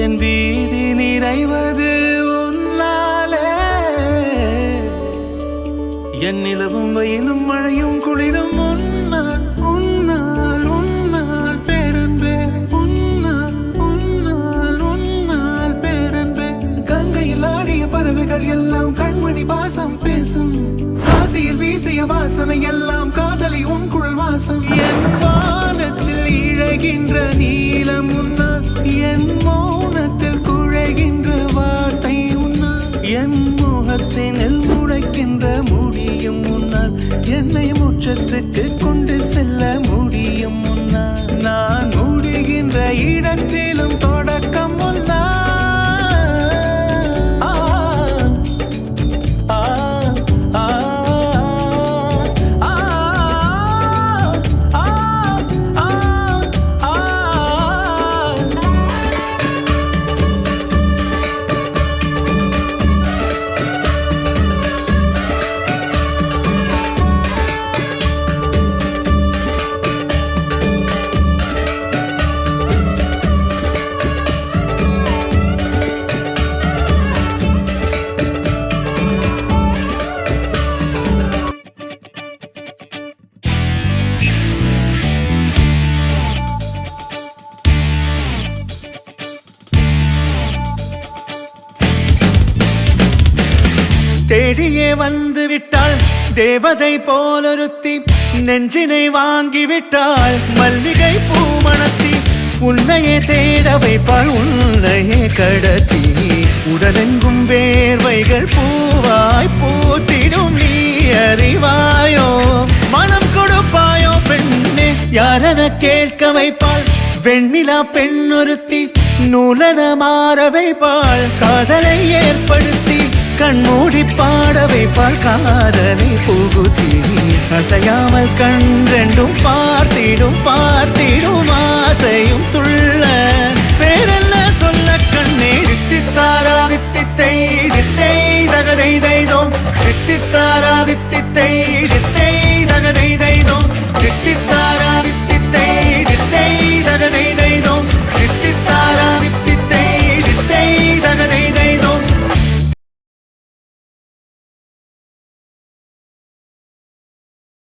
என் வீதி நிறைவது உன்னாலே என் நிலவும் வெயிலும் மழையும் குளிரும் உன்னால் உன்னால் உன்னால் பேரன்பே உன்னால் உன்னால் உன்னால் பேரன்பே கங்கையில் ஆடிய பறவைகள் எல்லாம் கண்மணி பாசம் பேசும் காசியில் வீசிய வாசனை எல்லாம் காதலி உன் குழல் வாசம் என் வானத்தில் இழகின்ற நீலம் உன்னால் என் மௌனத்தில் குழைகின்ற வார்த்தை உன்னால் என் முகத்தினில் முளைக்கின்ற முடியும் முன்னால் என்னை மோட்சத்துக்கு கொண்டு செல்ல முடியும் முன்னால் நான் முடிகின்ற இடத்திலும் தொடக்கம் முன்னால் தேடியே வந்து விட்டாள் தேவதை போலொருத்தி நெஞ்சினை வாங்கி விட்டாள் மல்லிகை பூமணத்தி உன்னையே தேட வைப்பாள் உன்னையே கடத்தி உடலெங்கும் வேர்வைகள் பூவாய் பூத்திடும் நீ அறிவாயோ மனம் கொடுப்பாயோ பெண்ணே யாரென கேட்க வைப்பாள் வெண்ணிலா பெண்ணொருத்தி நூலன மாற வைப்பாள் காதலை ஏற்படுத்தி கண்மூடி பாட வைப்பாள் காதலை புகுத்தி அசையாமல் கண்ரெண்டும் பார்த்திடும் பார்த்திடும் ஆசையும் துள்ள பேரெல்ல சொல்ல கண்ணே தித்தித்தாரா தித்தித்தை தித்தை தகதை தைதோம் தித்தித்தாரா தித்தித்தை தித்தை